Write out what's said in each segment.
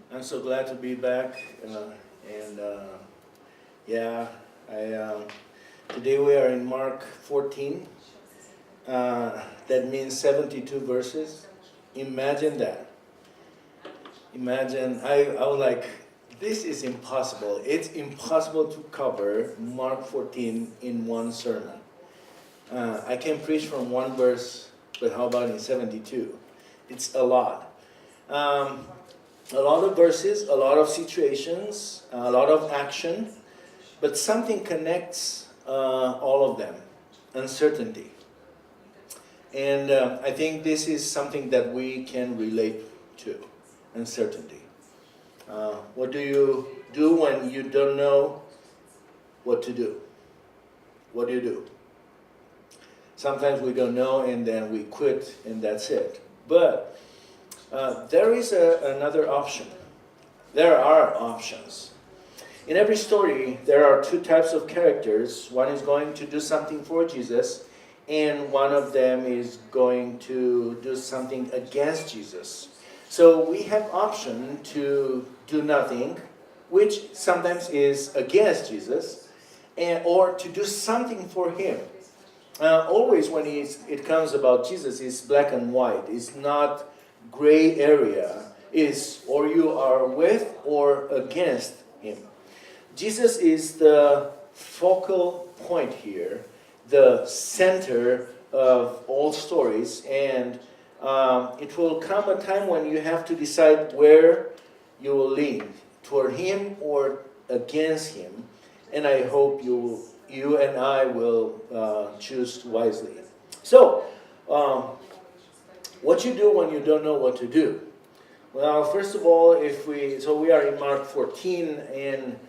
I'm so glad to be back, and yeah, today we are in Mark 14. That means 72 verses. Imagine that. Imagine, I was like, this is impossible. It's impossible to cover Mark 14 in one sermon. I can preach from one verse, but how about in 72? It's a lot. A lot of verses, a lot of situations, a lot of action, but something connects all of them: uncertainty. And I think this is something that we can relate to: uncertainty. What do you do when you don't know what to do? What do you do? Sometimes we don't know and then we quit and that's it. But there is another option. There are options. In every story, there are two types of characters. One is going to do something for Jesus, and one of them is going to do something against Jesus. So we have option to do nothing, which sometimes is against Jesus, or to do something for him. Always when it comes about Jesus, it's black and white. It's not gray area. Is or you are with or against him. Jesus is the focal point here, the center of all stories, and it will come a time when you have to decide where you will lean, toward him or against him. And I hope you and I will choose wisely. So, what you do when you don't know what to do? Well, first of all, we are in Mark 14, and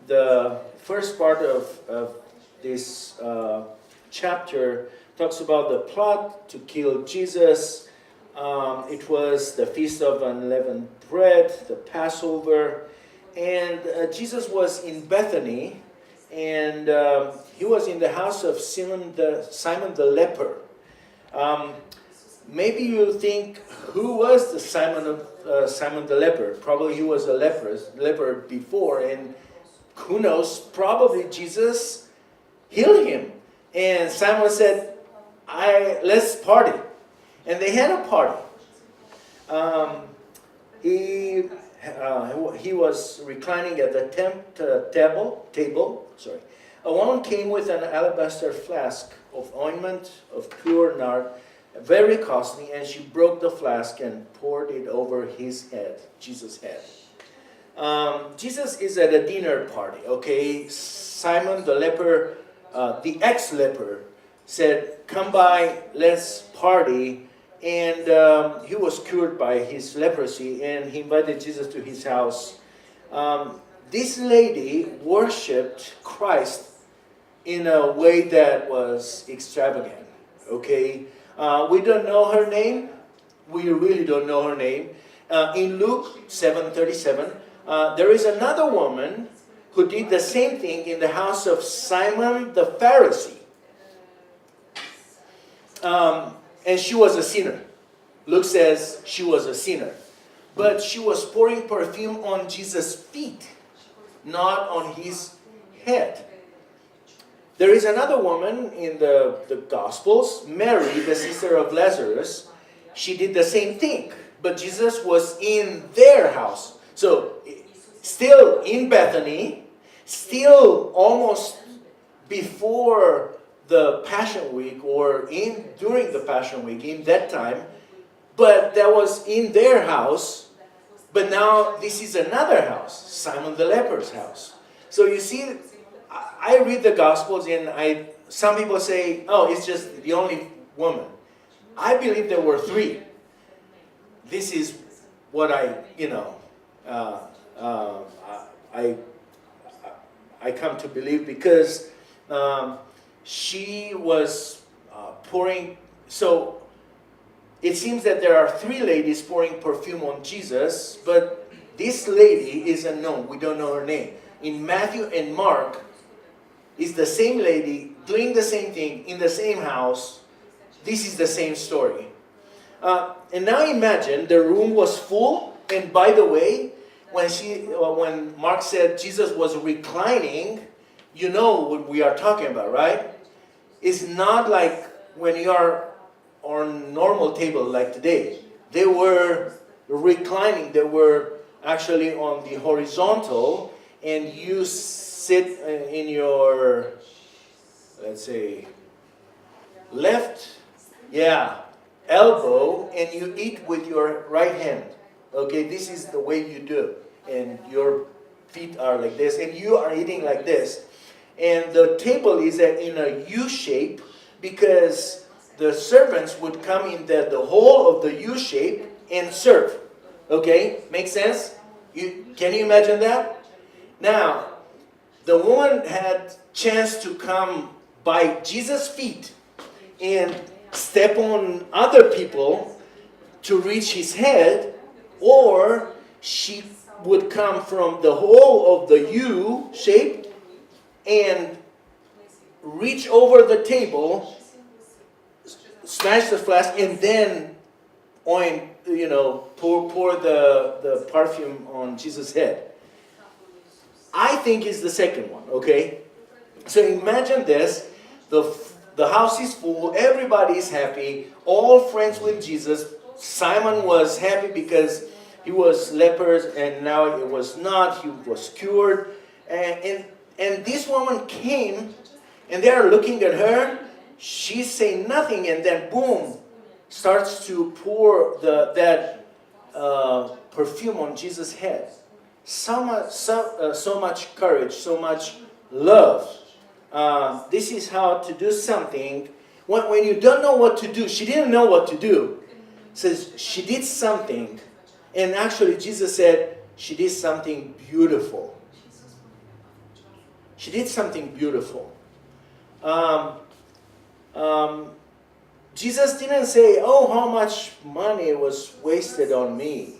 the first part of this chapter talks about the plot to kill Jesus. It was the Feast of Unleavened Bread, the Passover, and Jesus was in Bethany, and he was in the house of Simon the leper. Maybe you think, who was the Simon the leper? Probably he was a leper before, and who knows, probably Jesus healed him. And Simon said, let's party. And they had a party. He was reclining at the table. A woman came with an alabaster flask of ointment of pure nard, very costly, and she broke the flask and poured it over his head, Jesus' head. Jesus is at a dinner party, okay? Simon the leper, the ex-leper, said, come by, let's party. And he was cured by his leprosy, and he invited Jesus to his house. This lady worshipped Christ in a way that was extravagant, okay? We don't know her name. We really don't know her name. In Luke 7:37, there is another woman who did the same thing in the house of Simon the Pharisee. And she was a sinner. Luke says she was a sinner. But she was pouring perfume on Jesus' feet, not on his head. There is another woman in the Gospels, Mary, the sister of Lazarus. She did the same thing, but Jesus was in their house. So, still in Bethany, still almost before the Passion Week, or during the Passion Week, in that time, but that was in their house. But now this is another house, Simon the leper's house. So you see, I read the Gospels, and some people say, oh, it's just the only woman. I believe there were three. This is what I come to believe, because she was pouring. So it seems that there are three ladies pouring perfume on Jesus, but this lady is unknown. We don't know her name. In Matthew and Mark, is the same lady doing the same thing in the same house. This is the same story. And now imagine the room was full, and by the way, when Mark said Jesus was reclining, you know what we are talking about, right? It's not like when you are on normal table like today. They were reclining. They were actually on the horizontal, and you sit in your, let's say, left, elbow, and you eat with your right hand. Okay, this is the way you do. And your feet are like this, and you are eating like this. And the table is in a U shape because the servants would come in the whole of the U shape and serve. Okay, make sense? Can you imagine that? Now, the woman had chance to come by Jesus' feet and step on other people to reach his head, or she would come from the whole of the U shape and reach over the table, smash the flask, and then pour the perfume on Jesus' head. I think it's the second one, okay? So imagine this, the house is full, everybody is happy, all friends with Jesus. Simon was happy because he was lepers and now it was not, he was cured. And this woman came and they are looking at her, she's saying nothing, and then boom, starts to pour that perfume on Jesus' head. So much courage, so much love. This is how to do something. When you don't know what to do, she didn't know what to do. Says she did something, and actually Jesus said she did something beautiful. She did something beautiful. Jesus didn't say, "Oh, how much money was wasted on me."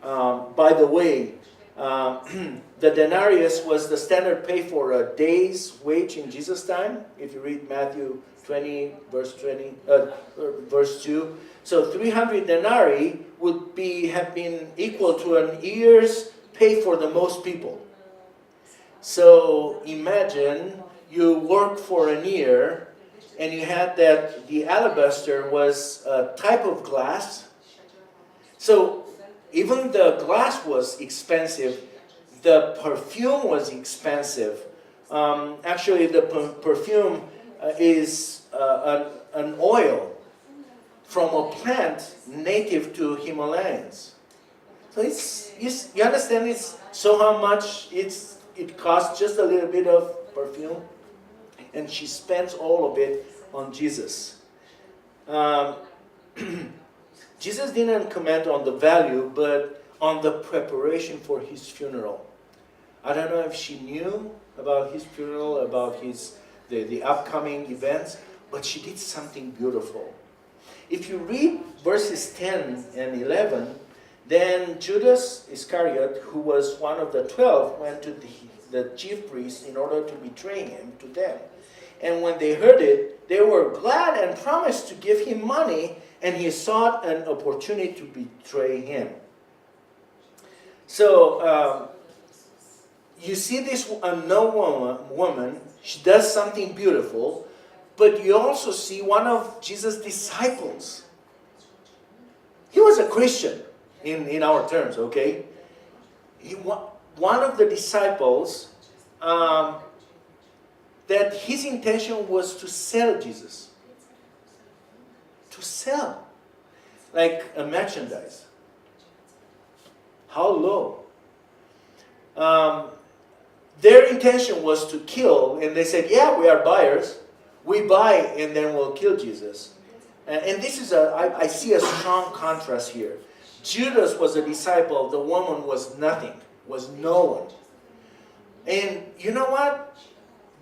By the way, the denarius was the standard pay for a day's wage in Jesus' time. If you read Matthew 20, verse 2. So 300 denarii would have been equal to an year's pay for the most people. So imagine you work for a year, and you had that the alabaster was a type of glass. So even the glass was expensive. The perfume was expensive. Actually, the perfume is an oil from a plant native to Himalayas. So you understand how much it costs just a little bit of perfume, and she spends all of it on Jesus. Jesus didn't comment on the value, but on the preparation for his funeral. I don't know if she knew about his funeral, about the upcoming events, but she did something beautiful. If you read verses 10 and 11, then Judas Iscariot, who was one of the 12, went to the chief priests in order to betray him to them. And when they heard it, they were glad and promised to give him money, and he sought an opportunity to betray him. So, you see this unknown woman, she does something beautiful, but you also see one of Jesus' disciples. He was a Christian in our terms, okay? One of the disciples, that his intention was to sell Jesus. To sell. Like a merchandise. How low? Their intention was to kill, and they said, yeah, we are buyers. We buy, and then we'll kill Jesus. And this is I see a strong contrast here. Judas was a disciple. The woman was nothing, was no one. And you know what?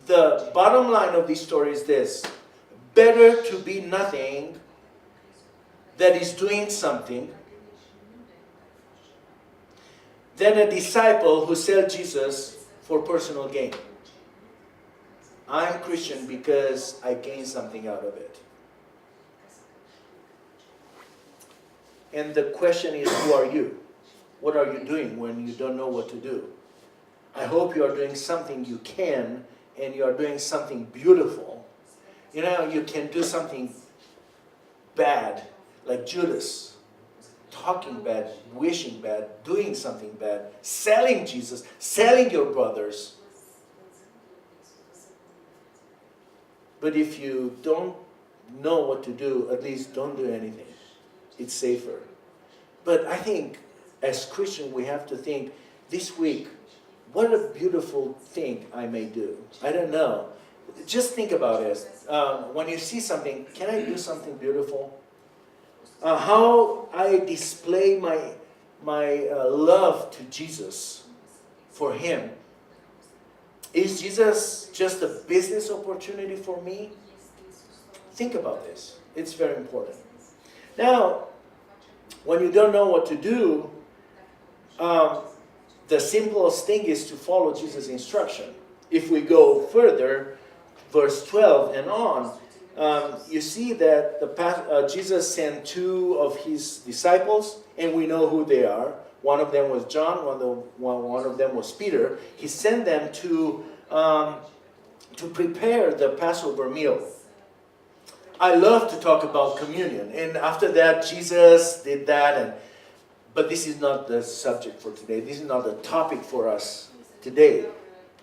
The bottom line of this story is this. Better to be nothing that is doing something than a disciple who sells Jesus for personal gain. I'm Christian because I gain something out of it. And the question is, who are you? What are you doing when you don't know what to do? I hope you are doing something you can, and you are doing something beautiful. You know, you can do something bad, like Judas, talking bad, wishing bad, doing something bad, selling Jesus, selling your brothers. But if you don't know what to do, at least don't do anything. It's safer. But I think as Christians we have to think, this week, what a beautiful thing I may do. I don't know. Just think about it. When you see something, can I do something beautiful? How I display my love to Jesus for Him. Is Jesus just a business opportunity for me? Think about this. It's very important. Now, when you don't know what to do, the simplest thing is to follow Jesus' instruction. If we go further, verse 12 and on, you see that Jesus sent two of His disciples, and we know who they are. One of them was John, one of them was Peter. He sent them to prepare the Passover meal. I love to talk about communion, and after that Jesus did that, but this is not the subject for today. This is not the topic for us today.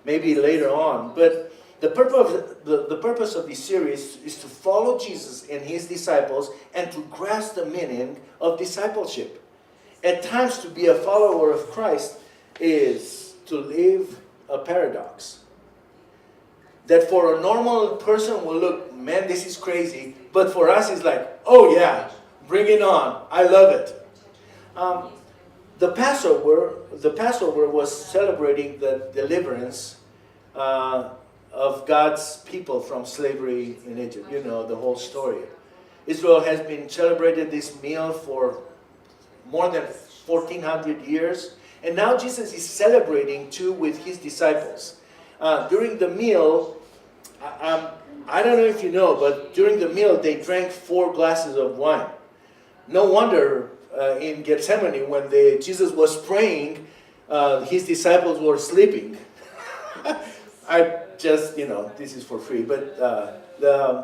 Maybe later on. But the purpose of this series is to follow Jesus and His disciples and to grasp the meaning of discipleship. At times, to be a follower of Christ is to live a paradox. That for a normal person will look, man, this is crazy. But for us, it's like, oh yeah, bring it on. I love it. The Passover was celebrating the deliverance of God's people from slavery in Egypt. You know the whole story. Israel has been celebrated this meal for more than 1400 years. And now Jesus is celebrating too with His disciples. During the meal, I don't know if you know, but during the meal they drank 4 glasses of wine. No wonder in Gethsemane when Jesus was praying, His disciples were sleeping. I just, this is for free. But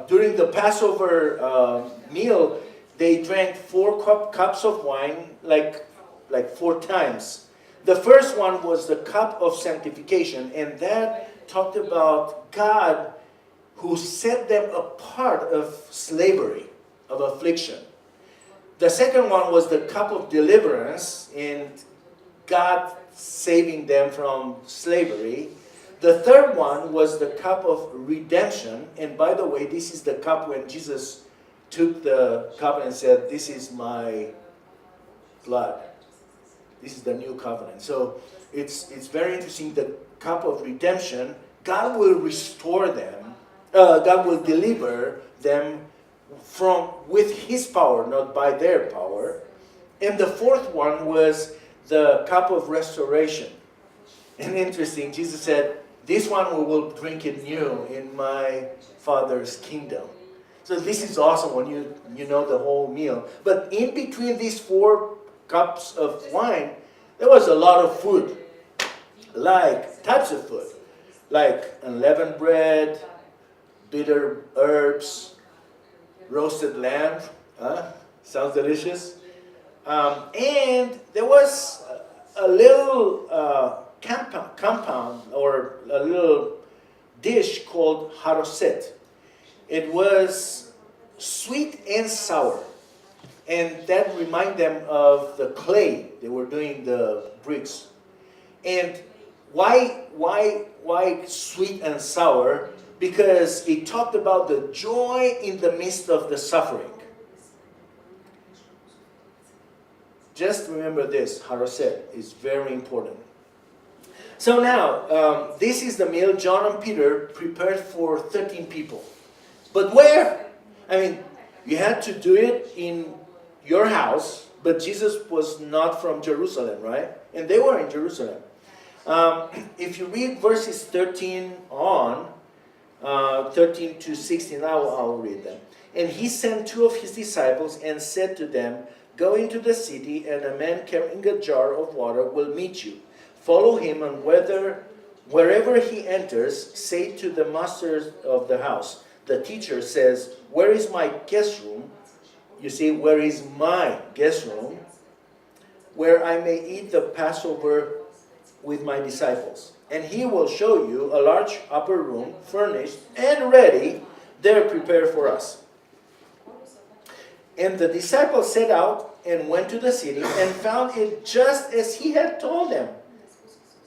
during the Passover meal, they drank 4 cups of wine, like 4 times. The first one was the cup of sanctification, and that talked about God who set them apart of slavery, of affliction. The second one was the cup of deliverance, and God saving them from slavery. The third one was the cup of redemption, and by the way, this is the cup when Jesus took the cup and said, "This is my blood. This is the new covenant." So it's very interesting. The cup of redemption, God will restore them. God will deliver them with His power, not by their power. And the fourth one was the cup of restoration. And interesting, Jesus said, "This one we will drink it new in my Father's kingdom." So this is awesome when you know the whole meal. But in between these 4 cups of wine, there was a lot of food, like types of food, like unleavened bread, bitter herbs, roasted lamb. Sounds delicious. And there was a little compound or a little dish called haroset. It was sweet and sour. And that reminded them of the clay. They were doing the bricks. And why sweet and sour? Because it talked about the joy in the midst of the suffering. Just remember this, haroset is very important. So now, this is the meal John and Peter prepared for 13 people. But where? I mean, you had to do it in your house, but Jesus was not from Jerusalem, right? And they were in Jerusalem. If you read verses 13 on, 13 to 16, I'll read them. "And He sent 2 of His disciples and said to them, Go into the city, and a man carrying a jar of water will meet you. Follow him, and wherever he enters, say to the master of the house, the teacher says, where is my guest room? You see, where is my guest room? Where I may eat the Passover with my disciples. And he will show you a large upper room, furnished and ready, there prepared for us. And the disciples set out and went to the city and found it just as he had told them.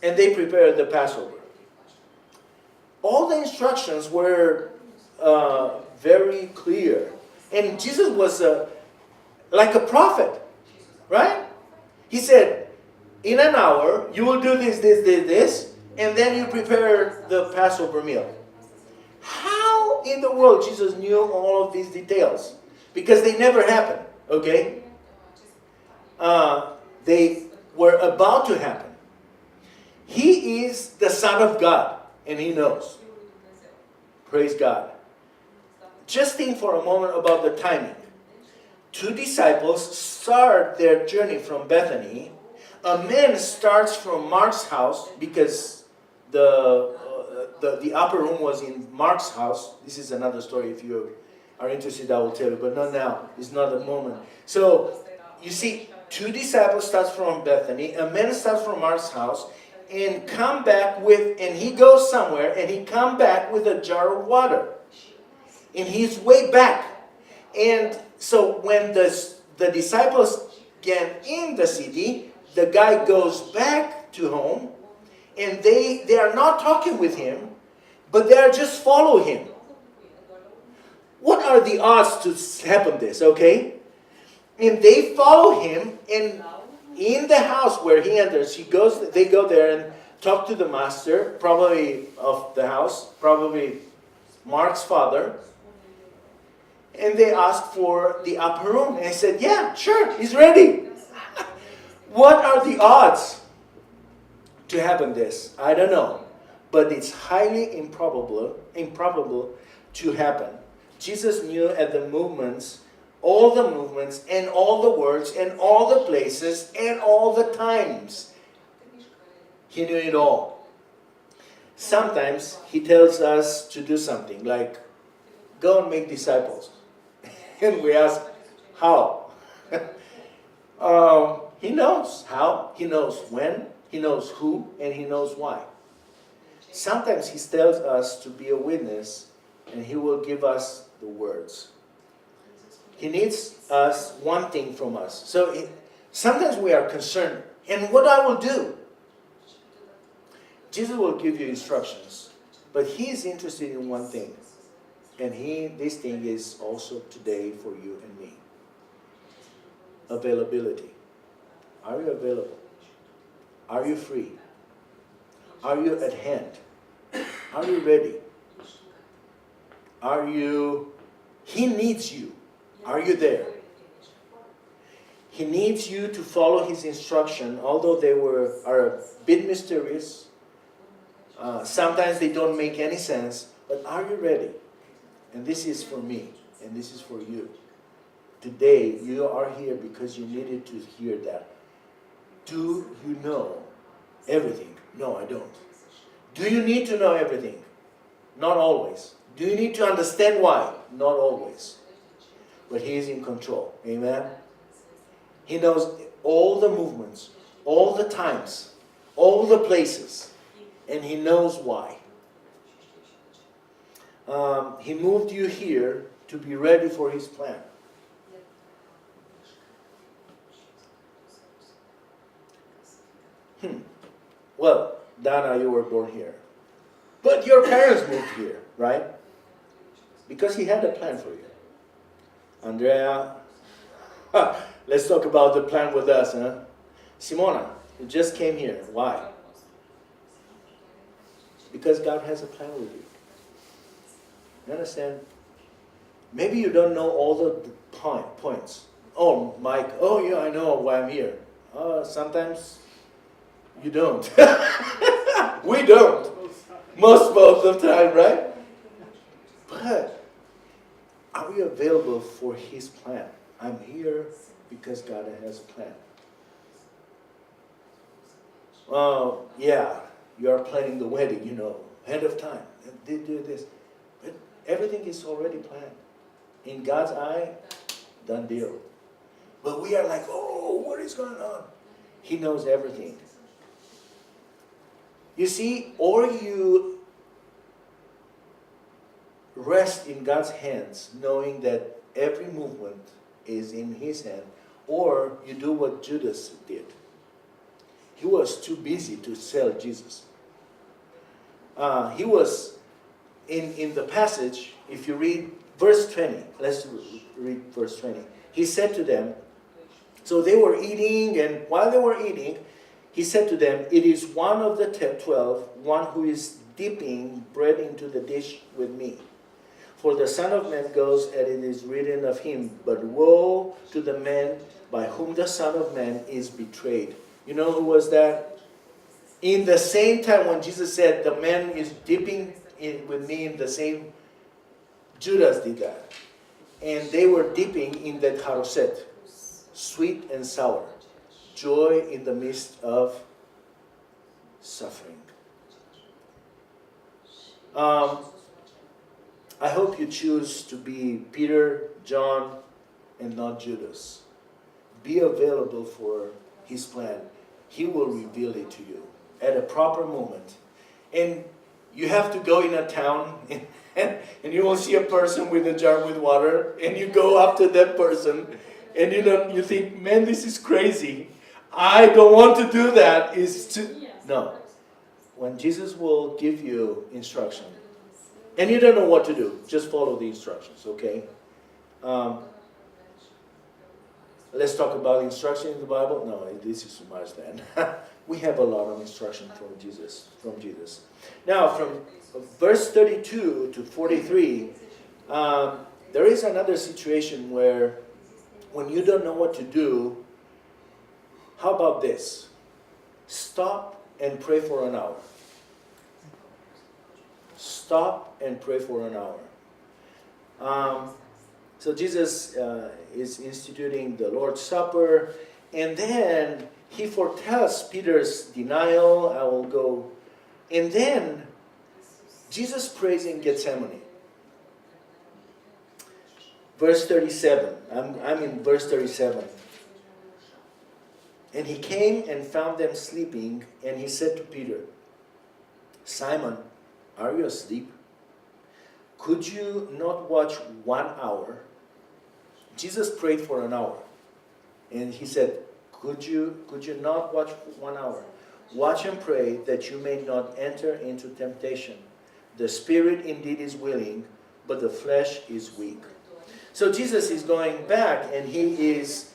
And they prepared the Passover. All the instructions were very clear. And Jesus was like a prophet, right? He said, in an hour, you will do this, and then you prepare the Passover meal. How in the world Jesus knew all of these details? Because they never happened, okay? They were about to happen. He is the Son of God, and he knows. Praise God. Just think for a moment about the timing. Two disciples start their journey from Bethany. A man starts from Mark's house because the upper room was in Mark's house. This is another story. If you are interested, I will tell you, but not now. It's not the moment. So, you see, two disciples start from Bethany. A man starts from Mark's house and he goes somewhere and he come back with a jar of water. And he's way back. And so when the disciples get in the city, the guy goes back to home, and they are not talking with him, but they are just following him. What are the odds to happen this, okay? And they follow him, and in the house where he enters, they go there and talk to the master, probably of the house, probably Mark's father. And they asked for the upper room. And I said, yeah, sure, he's ready. What are the odds to happen this? I don't know. But it's highly improbable to happen. Jesus knew at the movements, all the movements, and all the words, and all the places, and all the times. He knew it all. Sometimes he tells us to do something, like, go and make disciples. And we ask, how? He knows how, he knows when, he knows who, and he knows why. Sometimes he tells us to be a witness, and he will give us the words. He needs us one thing from us. So sometimes we are concerned, and what I will do? Jesus will give you instructions, but he is interested in one thing. And this thing is also today for you and me. Availability. Are you available? Are you free? Are you at hand? Are you ready? He needs you. Are you there? He needs you to follow his instruction, although they are a bit mysterious. Sometimes they don't make any sense, but are you ready? And this is for me, and this is for you. Today, you are here because you needed to hear that. Do you know everything? No, I don't. Do you need to know everything? Not always. Do you need to understand why? Not always. But he is in control. Amen? He knows all the movements, all the times, all the places, and he knows why. He moved you here to be ready for his plan. Well, Dana, you were born here. But your parents moved here, right? Because he had a plan for you. Andrea, let's talk about the plan with us, huh? Simona, you just came here. Why? Because God has a plan with you. You understand? Maybe you don't know all the points. Oh, Mike, oh yeah, I know why I'm here. Sometimes you don't. We don't. Most of the time, right? But are we available for his plan? I'm here because God has a plan. Yeah, you are planning the wedding, ahead of time. They do this. But everything is already planned. In God's eye, done deal. But we are like, oh, what is going on? He knows everything. You see, or you rest in God's hands, knowing that every movement is in His hand, or you do what Judas did. He was too busy to sell Jesus. He was, in the passage, if you read verse 20, let's read verse 20. He said to them, so they were eating, and while they were eating, He said to them, it is one of the 12, one who is dipping bread into the dish with me. For the Son of Man goes, and it is written of him, but woe to the man by whom the Son of Man is betrayed. You know who was that? In the same time when Jesus said, the man is dipping with me in the same, Judas did that. And they were dipping in that haroset, sweet and sour, joy in the midst of suffering. I hope you choose to be Peter, John, and not Judas. Be available for His plan. He will reveal it to you at a proper moment. And you have to go in a town and you will see a person with a jar with water, and you go after that person, and you think, man, this is crazy. I don't want to do that. No. When Jesus will give you instruction, and you don't know what to do, just follow the instructions, okay? Let's talk about instruction in the Bible. No, this is too much then. We have a lot of instruction from Jesus. Now, from verse 32 to 43, there is another situation where when you don't know what to do, how about this? Stop and pray for an hour. Stop and pray for an hour. So Jesus is instituting the Lord's Supper, and then He foretells Peter's denial. I will go. And then Jesus prays in Gethsemane. Verse 37. I'm in verse 37. And He came and found them sleeping, and He said to Peter, Simon, are you asleep? Could you not watch 1 hour? Jesus prayed for an hour. And He said, could you not watch 1 hour? Watch and pray that you may not enter into temptation. The spirit indeed is willing, but the flesh is weak. So Jesus is going back, and He is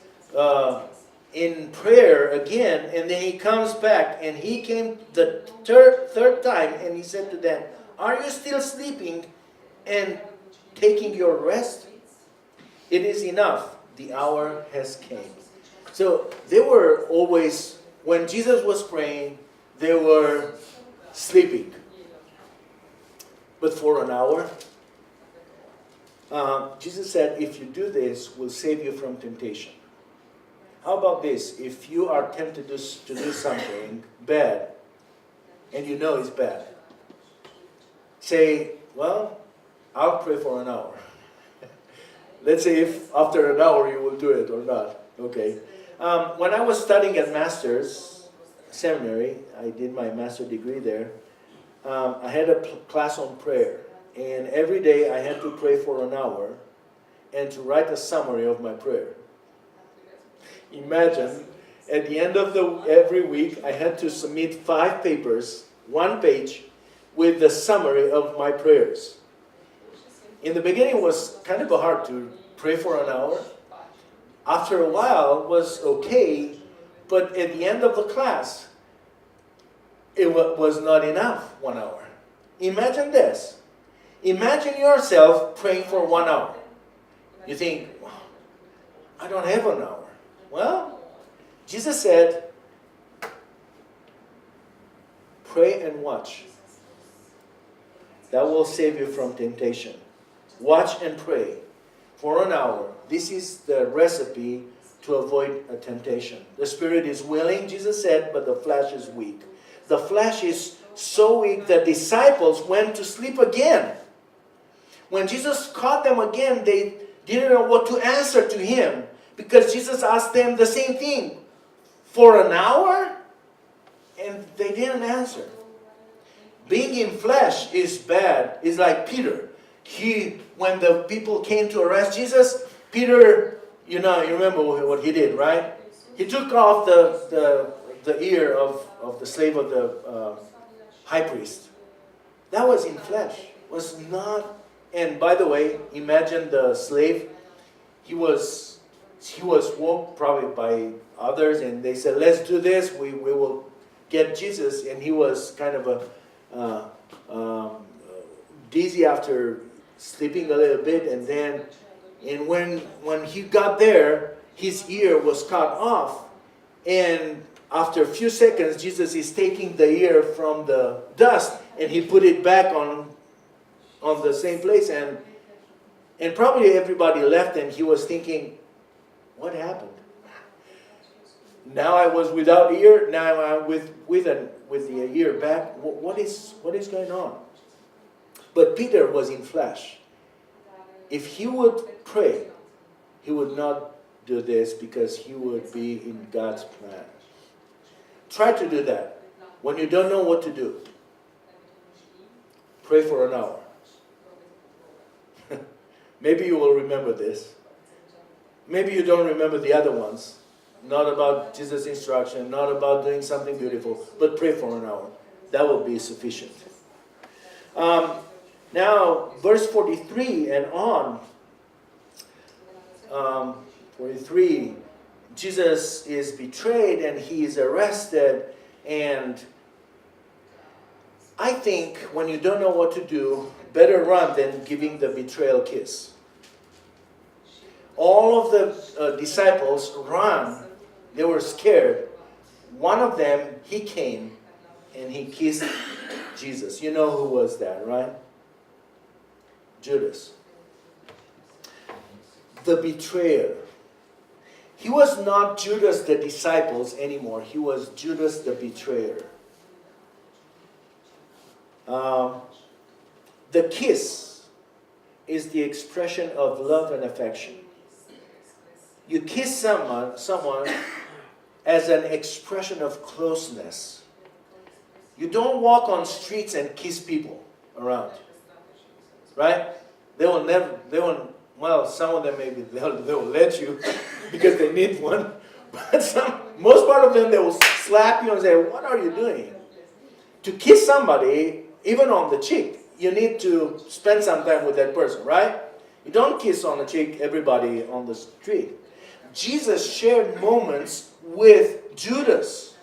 in prayer again, and then He comes back, and He came the third time, and He said to them, are you still sleeping and taking your rest? It is enough. The hour has came. So they were always, when Jesus was praying, they were sleeping. But for an hour, Jesus said, if you do this, we'll save you from temptation. How about this? If you are tempted to do something bad, and you know it's bad, say, well, I'll pray for an hour. Let's see if after an hour you will do it or not. Okay. When I was studying at Master's Seminary, I did my master's degree there, I had a class on prayer. And every day I had to pray for an hour and to write a summary of my prayer. Imagine, at the end of every week, I had to submit 5 papers, 1 page, with the summary of my prayers. In the beginning, it was kind of hard to pray for an hour. After a while, it was okay, but at the end of the class, it was not enough, 1 hour. Imagine this. Imagine yourself praying for 1 hour. You think, wow, I don't have an hour. Well, Jesus said, pray and watch. That will save you from temptation. Watch and pray for an hour. This is the recipe to avoid a temptation. The spirit is willing, Jesus said, but the flesh is weak. The flesh is so weak that disciples went to sleep again. When Jesus caught them again, they didn't know what to answer to him, because Jesus asked them the same thing. For an hour? And they didn't answer. Being in flesh is bad. It's like Peter. When the people came to arrest Jesus, Peter, you remember what he did, right? He took off the ear of the slave of the high priest. That was in flesh. Was not. And by the way, imagine the slave. He was woke probably by others, and they said, "Let's do this. We will get Jesus." And he was kind of dizzy after sleeping a little bit, and when he got there, his ear was cut off, and after a few seconds, Jesus is taking the ear from the dust, and he put it back on the same place, and probably everybody left, and he was thinking, what happened? Now I was without ear, now I'm with the ear back. What is going on? But Peter was in flesh. If he would pray, he would not do this, because he would be in God's plan. Try to do that. When you don't know what to do, pray for an hour. Maybe you will remember this. Maybe you don't remember the other ones. Not about Jesus' instruction, not about doing something beautiful, but pray for an hour. That will be sufficient. Now, verse 43 and on. 43, Jesus is betrayed and he is arrested. And I think when you don't know what to do, better run than giving the betrayal kiss. All of the disciples ran. They were scared. One of them, he came and he kissed Jesus. You know who was that, right? Judas. The betrayer. He was not Judas the disciples anymore. He was Judas the betrayer. The kiss is the expression of love and affection. You kiss someone as an expression of closeness. You don't walk on streets and kiss people around. Right? Well, some of them maybe they will let you because they need one. But most part of them, they will slap you and say, "What are you doing?" To kiss somebody, even on the cheek, you need to spend some time with that person, right? You don't kiss on the cheek everybody on the street. Jesus shared moments with Judas.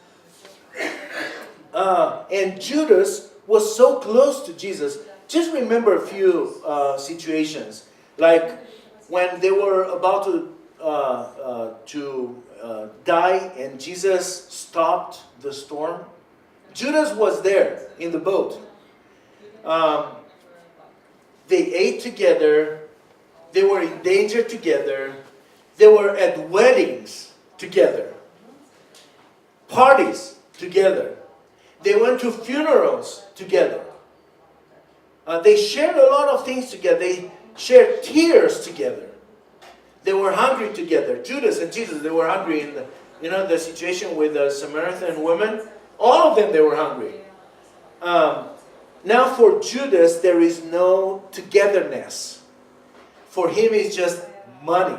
And Judas was so close to Jesus. Just remember a few situations. Like when they were about to die and Jesus stopped the storm. Judas was there in the boat. They ate together. They were in danger together. They were at weddings together. Parties together. They went to funerals together. They shared a lot of things together. They shared tears together. They were hungry together. Judas and Jesus, they were hungry in the situation with the Samaritan woman. All of them, they were hungry. Now for Judas, there is no togetherness. For him, it's just money.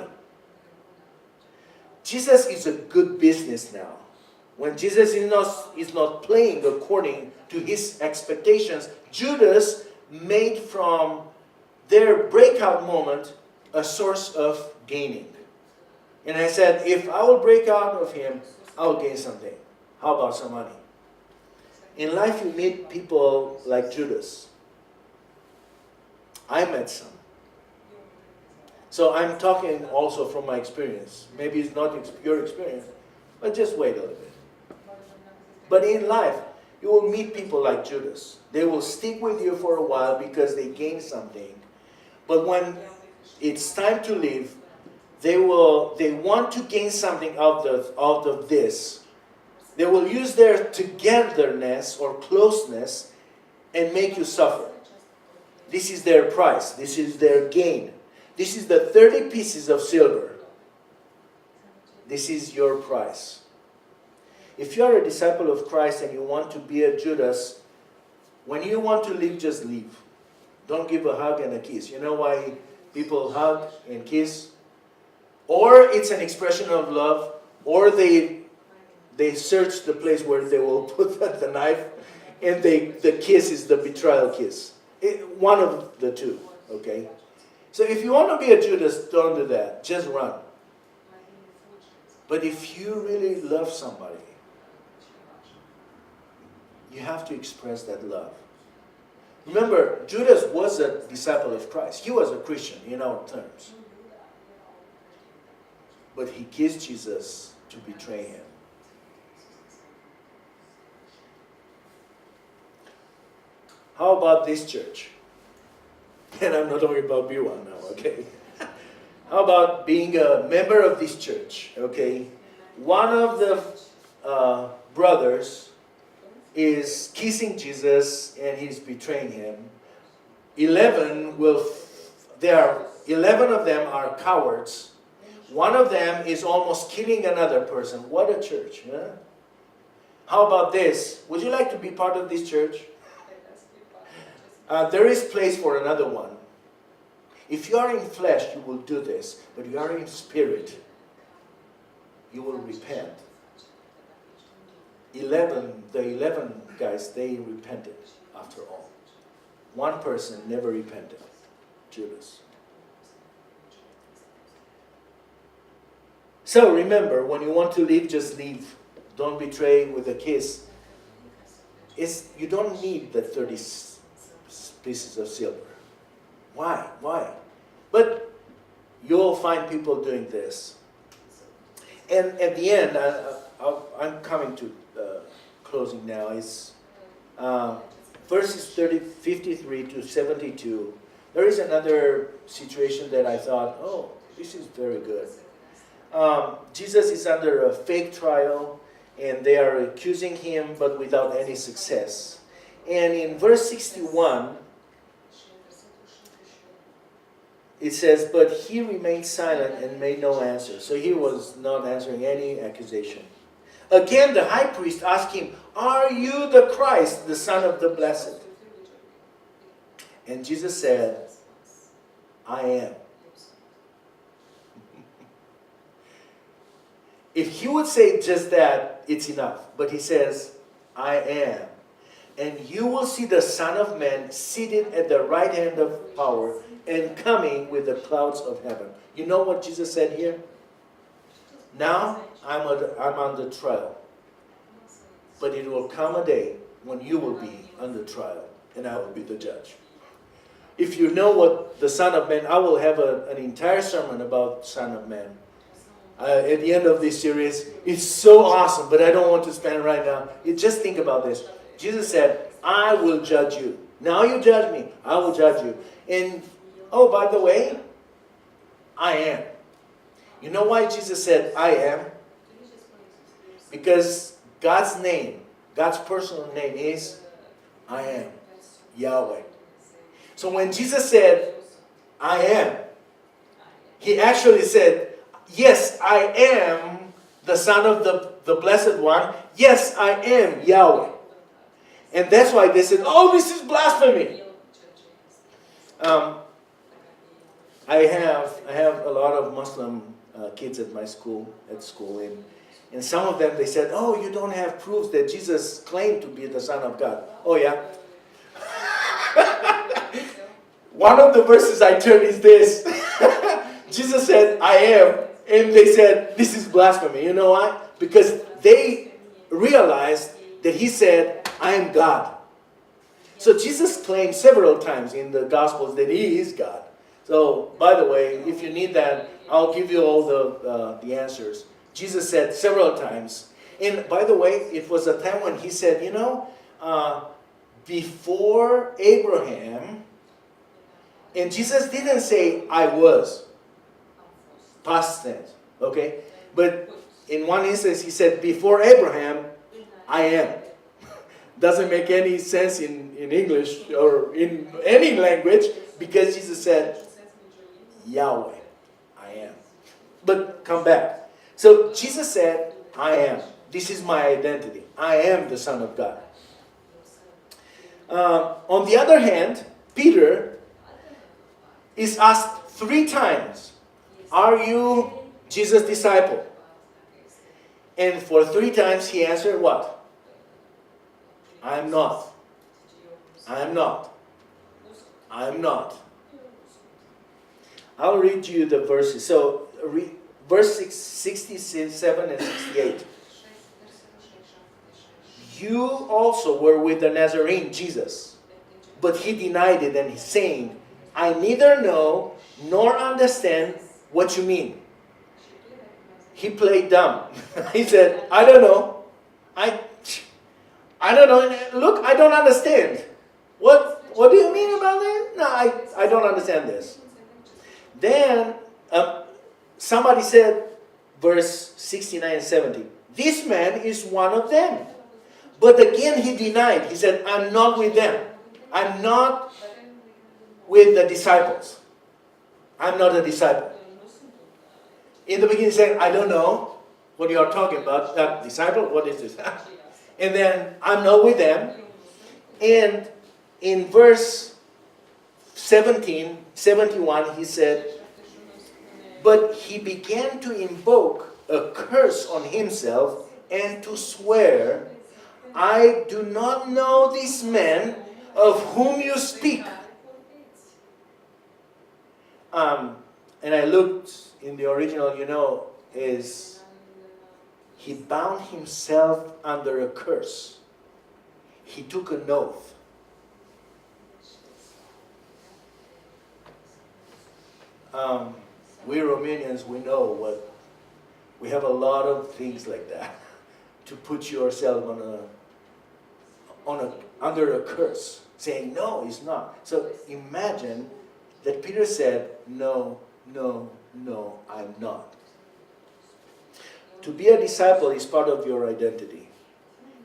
Jesus is a good business now. When Jesus is not playing according to his expectations, Judas made from their breakout moment a source of gaining. And I said, if I will break out of him, I will gain something. How about some money? In life, you meet people like Judas. I met some. So I'm talking also from my experience. Maybe it's not your experience, but just wait a little bit. But in life, you will meet people like Judas. They will stick with you for a while because they gain something. But when it's time to leave, they want to gain something out of this. They will use their togetherness or closeness and make you suffer. This is their price. This is their gain. This is the 30 pieces of silver. This is your price. If you are a disciple of Christ and you want to be a Judas, when you want to leave, just leave. Don't give a hug and a kiss. You know why people hug and kiss? Or it's an expression of love, or they search the place where they will put the knife, and the kiss is the betrayal kiss. One of the two, okay? So if you want to be a Judas, don't do that. Just run. But if you really love somebody, you have to express that love. Remember, Judas was a disciple of Christ. He was a Christian in our terms. But he kissed Jesus to betray him. How about this church? And I'm not talking about B1 now, okay? How about being a member of this church, okay? One of the brothers is kissing Jesus and he's betraying him. 11 of them are cowards. One of them is almost killing another person. What a church, huh? How about this? Would you like to be part of this church? There is place for another one. If you are in flesh, you will do this. But if you are in spirit, you will repent. The 11 guys, they repented after all. One person never repented, Judas. So remember, when you want to leave, just leave. Don't betray with a kiss. You don't need the 30 pieces of silver. Why? But you'll find people doing this. And at the end, I'm coming to closing now. It's verses 53 to 72. There is another situation that I thought, oh, this is very good. Jesus is under a fake trial, and they are accusing him, but without any success. And in verse 61, it says, but he remained silent and made no answer. So he was not answering any accusation. Again, the high priest asked him, are you the Christ, the Son of the Blessed? And Jesus said, I am. If he would say just that, it's enough. But he says, I am. And you will see the Son of Man seated at the right hand of power and coming with the clouds of heaven. You know what Jesus said here? Now I'm under trial. But it will come a day when you will be under trial and I will be the judge. If you know what the Son of Man, I will have an entire sermon about Son of Man. At the end of this series, it's so awesome, but I don't want to spend it right now. Just think about this. Jesus said, I will judge you. Now you judge me, I will judge you. And, oh, by the way, I am. You know why Jesus said, I am? Because God's name, God's personal name is, I am, Yahweh. So when Jesus said, I am, he actually said, yes, I am the Son of the Blessed One. Yes, I am Yahweh. And that's why they said, oh, this is blasphemy. I have a lot of Muslim kids at my school, and some of them, they said, oh, you don't have proofs that Jesus claimed to be the Son of God. Oh, yeah? One of the verses I turned is this. Jesus said, I am. And they said, this is blasphemy. You know why? Because they realized that he said, I am God. So Jesus claimed several times in the Gospels that he is God. So, by the way, if you need that, I'll give you all the answers. Jesus said several times. And by the way, it was a time when he said, you know, before Abraham, and Jesus didn't say, I was. past tense, okay? But in one instance, he said, before Abraham, I am. Doesn't make any sense in English or in any language, because Jesus said, Yahweh, I am. But come back. So Jesus said, I am. This is my identity. I am the Son of God. On the other hand, Peter is asked 3 times, are you Jesus' disciple? And for 3 times he answered what? I am not. I am not. I am not. I'll read you the verses. So, verse 67 and 68. You also were with the Nazarene, Jesus. But he denied it, and he's saying, I neither know nor understand what you mean. He played dumb. He said, I don't know. I don't know. Look, I don't understand. What do you mean about that? No, I don't understand this. Then somebody said, verse 69 and 70, this man is one of them. But again he denied. He said, I'm not with them. I'm not with the disciples. I'm not a disciple. In the beginning he said, I don't know what you are talking about. That disciple, what is this? And then, I'm not with them. And in verse 71, he said, but he began to invoke a curse on himself and to swear, I do not know this man of whom you speak. And I looked in the original, is he bound himself under a curse. He took an oath. We Romanians, we know we have a lot of things like that to put yourself under a curse, saying no, it's not. So imagine that Peter said, no, I'm not. To be a disciple is part of your identity.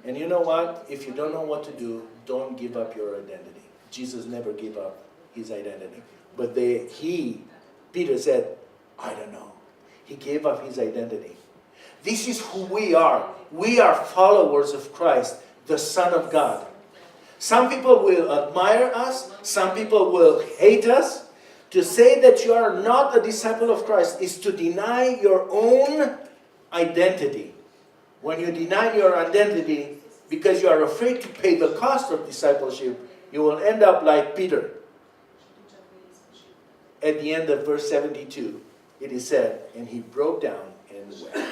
And you know what? If you don't know what to do, don't give up your identity. Jesus never gave up his identity. But Peter said, I don't know. He gave up his identity. This is who we are. We are followers of Christ, the Son of God. Some people will admire us. Some people will hate us. To say that you are not a disciple of Christ is to deny your own identity. When you deny your identity because you are afraid to pay the cost of discipleship, you will end up like Peter. At the end of verse 72, it is said, and he broke down and wept.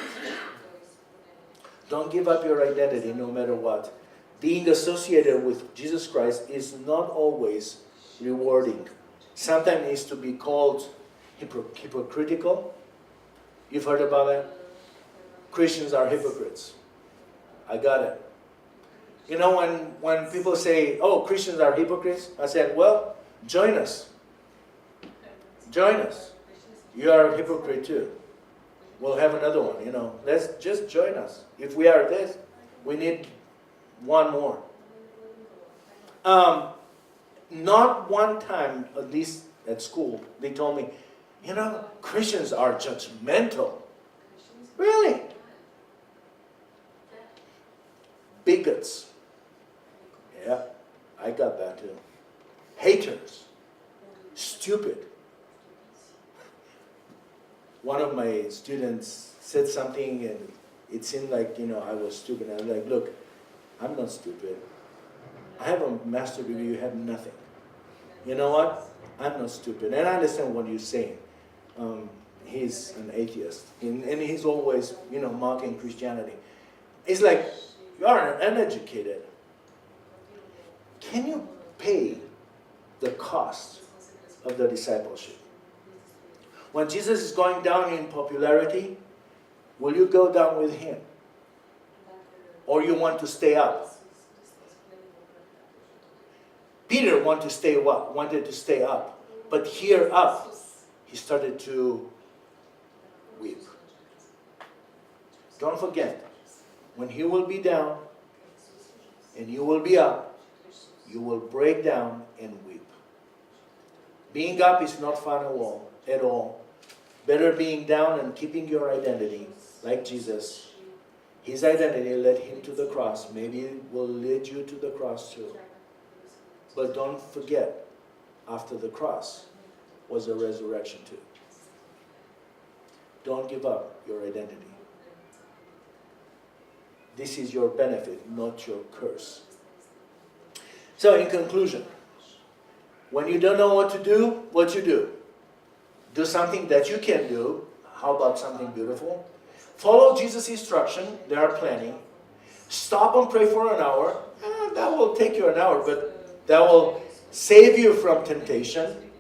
Don't give up your identity no matter what. Being associated with Jesus Christ is not always rewarding. Sometimes it is to be called hypocritical. You've heard about that? Christians are hypocrites. I got it. You know, when people say, oh, Christians are hypocrites, I said, well, join us. Join us. You are a hypocrite too. We'll have another one, Let's just join us. If we are this, we need one more. Not one time, at least at school, they told me, Christians are judgmental. Really? Bigots. Yeah, I got that too. Haters. Stupid. One of my students said something and it seemed like, I was stupid. I was like, look, I'm not stupid. I have a master's degree, you have nothing. You know what? I'm not stupid. And I understand what you're saying. He's an atheist. And he's always, mocking Christianity. It's like, you are uneducated. Can you pay the cost of the discipleship? When Jesus is going down in popularity, will you go down with him? Or you want to stay up? Peter wanted to stay up. But here up, he started to weep. Don't forget, when he will be down and you will be up, you will break down and weep. Being up is not fun at all. Better being down and keeping your identity, like Jesus. His identity led him to the cross. Maybe it will lead you to the cross too. But don't forget, after the cross was a resurrection too. Don't give up your identity. This is your benefit, not your curse. So in conclusion, when you don't know what to do, what you do? Do something that you can do. How about something beautiful? Follow Jesus' instruction. There are plenty. Stop and pray for an hour. That will take you an hour, but that will save you from temptation.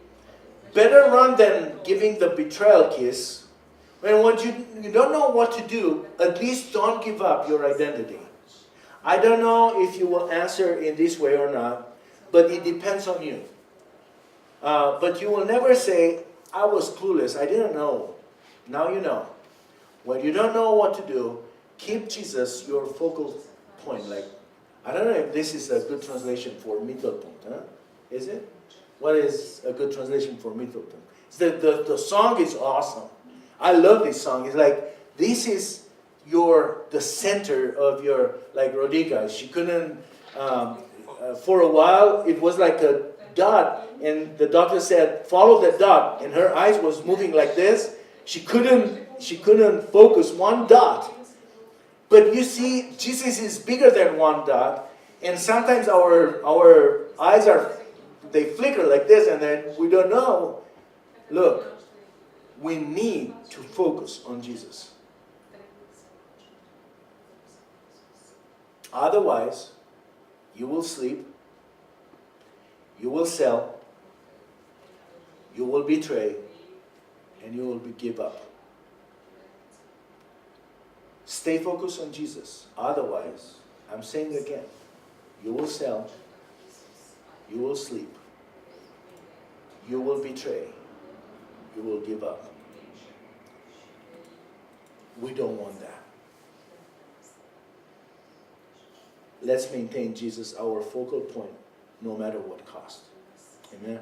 Better run than giving the betrayal kiss. When you don't know what to do, at least don't give up your identity. I don't know if you will answer in this way or not, but it depends on you. But you will never say, I was clueless, I didn't know. Now you know. When you don't know what to do, keep Jesus your focal point. Like, I don't know if this is a good translation for Mittelpunkt, huh? Is it? What is a good translation for Mittelpunkt? The song is awesome. I love this song. It's like, this is the center of your, like Rodica. She couldn't, for a while, it was like a dot, and the doctor said, follow the dot, and her eyes was moving like this. She couldn't focus one dot. But you see, Jesus is bigger than one dot, and sometimes our eyes they flicker like this, and then we don't know. Look, we need to focus on Jesus. Otherwise, you will sleep, you will sell, you will betray, and you will give up. Stay focused on Jesus. Otherwise, I'm saying again, you will sell, you will sleep, you will betray, you will give up. We don't want that. Let's maintain Jesus our focal point, no matter what cost. Amen.